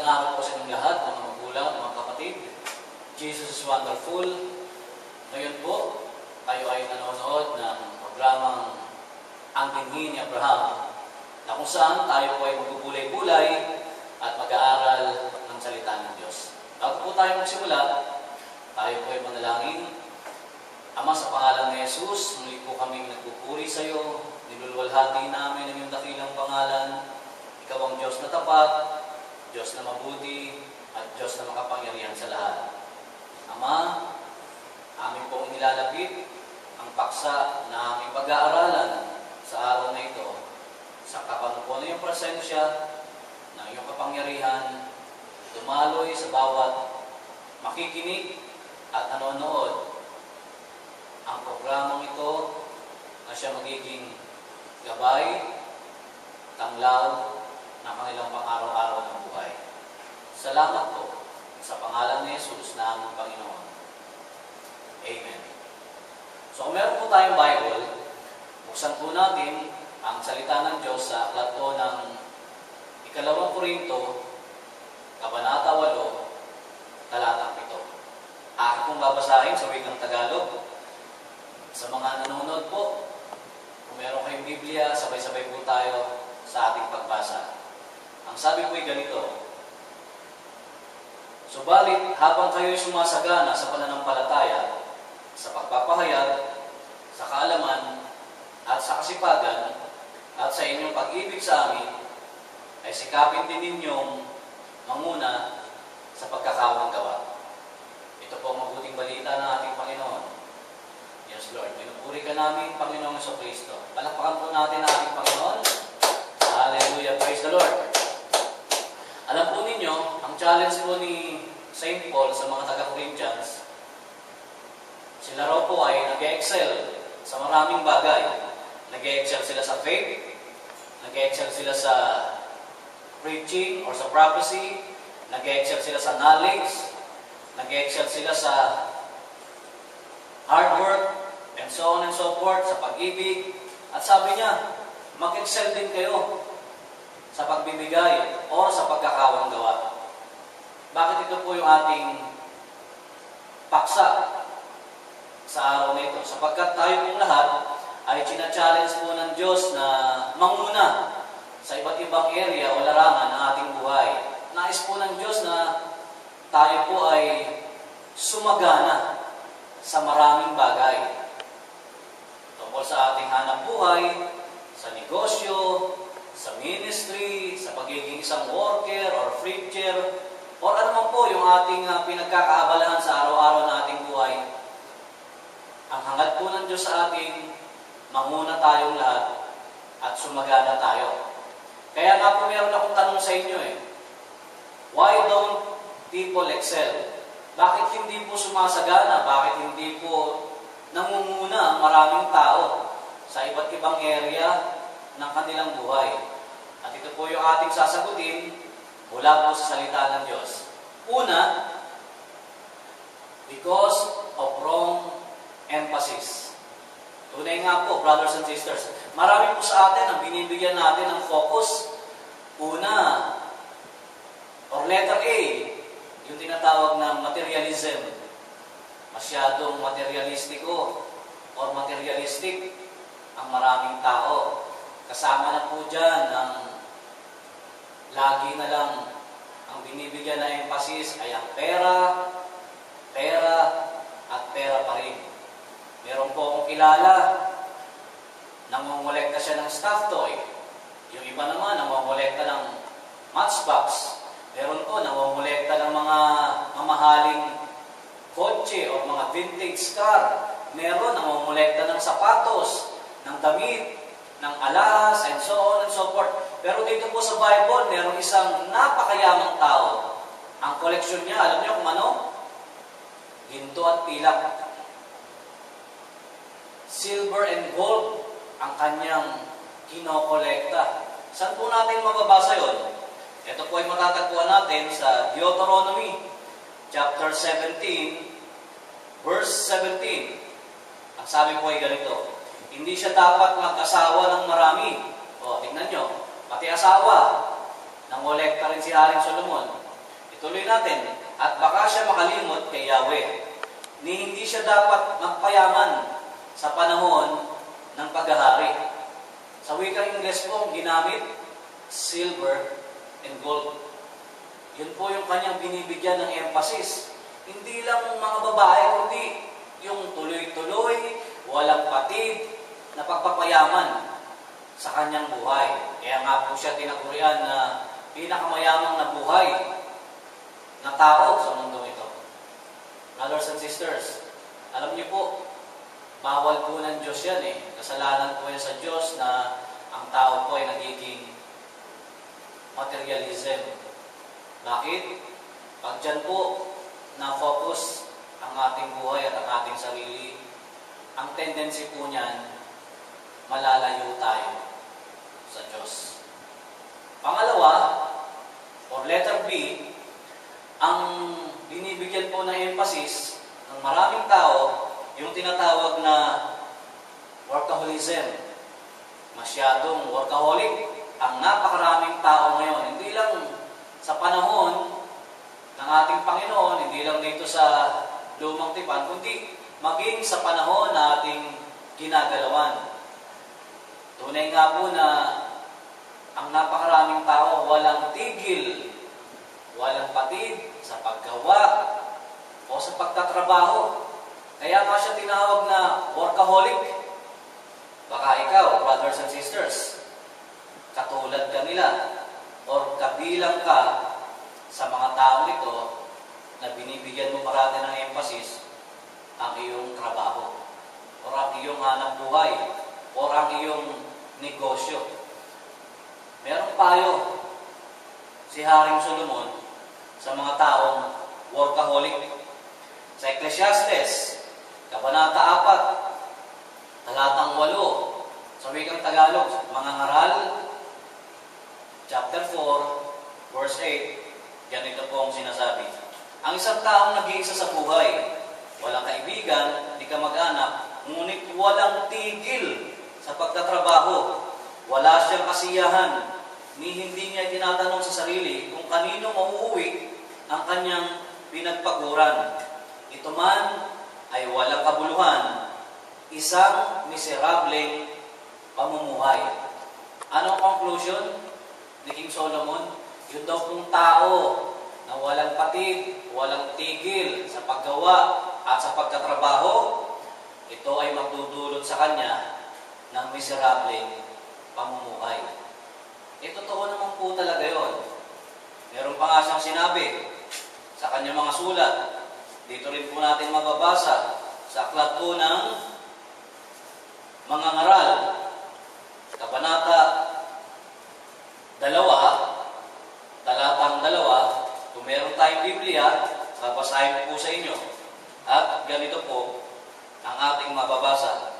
Magandang araw po sa inyong lahat, mga magulang, mga kapatid. Jesus is wonderful. Ngayon po, tayo ay nanonood ng programang Ang Binhi ni Abraham, na kung saan tayo po ay magbubulay-bulay at mag-aaral ng salita ng Diyos. Bago po tayo magsimula, tayo po ay manalangin. Ama, sa pangalan ni Jesus, muli po kami nagpupuri sa iyo. Niluluwalhati namin ang iyong dakilang pangalan. Ikaw ang Diyos na tapat, Diyos na mabuti, at Diyos na makapangyarihan sa lahat. Ama, amin pong nilalapit ang paksa na aming pag-aaralan sa araw na ito. Sa kapan po na iyong presensya ng iyong kapangyarihan, dumaloy sa bawat makikinig at nanonood. Ang programang ito na siya magiging gabay, tanglaw ng kanilang pang-araw-araw ng buhay. Salamat po sa pangalan ni Jesus na aming Panginoon. Amen. So kung meron po tayong Bible, buksan po natin ang salita ng Diyos sa aklat po ng 2 Korinto, Kabanata 8, Talatang 7. Akin pong babasahin sa wikang Tagalog. Sa mga nanonood po, kung meron kayong Biblia, sabay-sabay po tayo sa ating pagbasa. Ang sabi po ay ganito: Subalit, habang kayo'y sumasagana sa pananampalataya, sa pagpapahayag, sa kaalaman, at sa kasipagan, at sa inyong pag-ibig sa amin, ay sikapin din ninyong manguna sa pagkakawang gawa. Ito po ang mabuting balita ng ating Panginoon. Yes, Lord. Pinupuri ka namin, Panginoong Jesucristo. Palakpakan po natin ang ating Panginoon. Hallelujah. Praise the Lord. Alam po ninyo, ang challenge po ni St. Paul sa mga taga-Corinthians, sila raw po ay nag-excel sa maraming bagay. Nag-excel sila sa faith, nag-excel sila sa preaching or sa prophecy, nag-excel sila sa knowledge, nag-excel sila sa hard work, and so on and so forth, sa pag-ibig. At sabi niya, mag-excel din kayo sa pagbibigay o sa pagkakawang gawa. Bakit ito po yung ating paksa sa araw na ito? Sapagkat tayo pong lahat ay china-challenge po ng Diyos na manguna sa iba't ibang area o larangan ng ating buhay. Nais po ng Diyos na tayo po ay sumagana sa maraming bagay. Tungkol sa ating hanap buhay, sa negosyo, sa ministry, sa pagiging isang worker or preacher, or ano man po yung ating pinagkakaabalahan sa araw-araw na ating buhay. Ang hangad po ng Diyos sa ating, manguna tayong lahat at sumagana tayo. Kaya nga po meron akong tanong sa inyo why don't people excel? Bakit hindi po sumasagana? Bakit hindi po nangunguna ang maraming tao sa iba't ibang area ng kanilang buhay? At ito po yung ating sasagutin mula po sa salita ng Diyos. Una, because of wrong emphasis. Tunay nga po, brothers and sisters, marami po sa atin ang binibigyan natin ng focus. Una, or letter A, yung tinatawag na materialism. Masyadong materialistiko or materialistic ang maraming tao. Kasama na po dyan ang lagi na lang ang binibigyan na emphasis ay ang pera, pera, at pera pa rin. Meron po akong kilala, nangongolekta siya ng stuffed toy. Yung iba naman, nangongolekta ng matchbox. Meron po, nangongolekta ng mga mamahaling kotse o mga vintage car. Meron, nangongolekta ng sapatos, ng damit, ng alahas, and so on and so forth. Pero dito po sa Bible, meron isang napakayamang tao. Ang koleksyon niya, alam niyo kung ano? Ginto at pilak. Silver and gold ang kanyang kinokolekta. Saan po natin mababasa yun? Ito po ay matatagpuan natin sa Deuteronomy chapter 17, verse 17. Ang sabi po ay ganito: hindi siya dapat mag-asawa ng marami. O, tingnan nyo, pati asawa, nangolekta rin si Haring Solomon. Tuloy natin. At baka siya makalimot kay Yahweh, ni hindi siya dapat magpayaman sa panahon ng paghahari. Sa wikang Ingles po, ginamit silver and gold. Yun po yung kanyang binibigyan ng emphasis. Hindi lang mga babae, kundi yung tuloy-tuloy, walang patid, na pagpapayaman sa kanyang buhay. Kaya nga po siya tinagurian na pinakamayamang na buhay na tao sa mundo ito. Brothers and sisters, alam niyo po, bawal po ng Diyos yan eh. Kasalanan po yan sa Diyos na ang tao po ay nagiging materialism. Bakit? Pag dyan po na-focus ang ating buhay at ang ating sarili, ang tendency po niyan, malalayo tayo sa Diyos. Pangalawa, or letter B, ang binibigyan po ng emphasis ng maraming tao, yung tinatawag na workaholism. Masyadong workaholic ang napakaraming tao ngayon. Hindi lang sa panahon ng ating Panginoon, hindi lang dito sa lumang tipan, kundi maging sa panahon na ating ginagalawan. Tunay nga po na ang napakaraming tao walang tigil, walang patid sa paggawa o sa pagtatrabaho. Kaya nga siya tinawag na workaholic. Baka ikaw, brothers and sisters, katulad ka nila o kabilang ka sa mga tao ito na binibigyan mo parati ng emphasis ang iyong trabaho o ang iyong hanap buhay o ang iyong negosyo. Merong payo si Haring Solomon sa mga taong workaholic. Sa Ecclesiastes, Kabanata 4, talatang 8, sa wikang Tagalog, mga ngaral, chapter 4, verse 8, ganito po ang sinasabi. Ang isang taong nag-iisa sa buhay, walang kaibigan, di ka mag-anak, ngunit walang tigil sa pagtatrabaho. Wala siyang kasiyahan, ni hindi niya tinatanong sa sarili kung kanino mauuwi ang kanyang pinagpaguran. Ito man ay walang kabuluhan, isang miserableng pamumuhay. Anong conclusion ni King Solomon? Yun daw pong tao na walang patid, walang tigil sa paggawa at sa pagkatrabaho, ito ay magdudulot sa kanya ng miserableng pamumuhay. Totoo naman po talaga yun. Meron pa nga siyang sinabi sa kanyang mga sulat. Dito rin po natin mababasa sa aklat po ng mga ngaral, Kabanata 2, talatang 2, kung meron tayong Biblia, babasahin po sa inyo. At ganito po ang ating mababasa.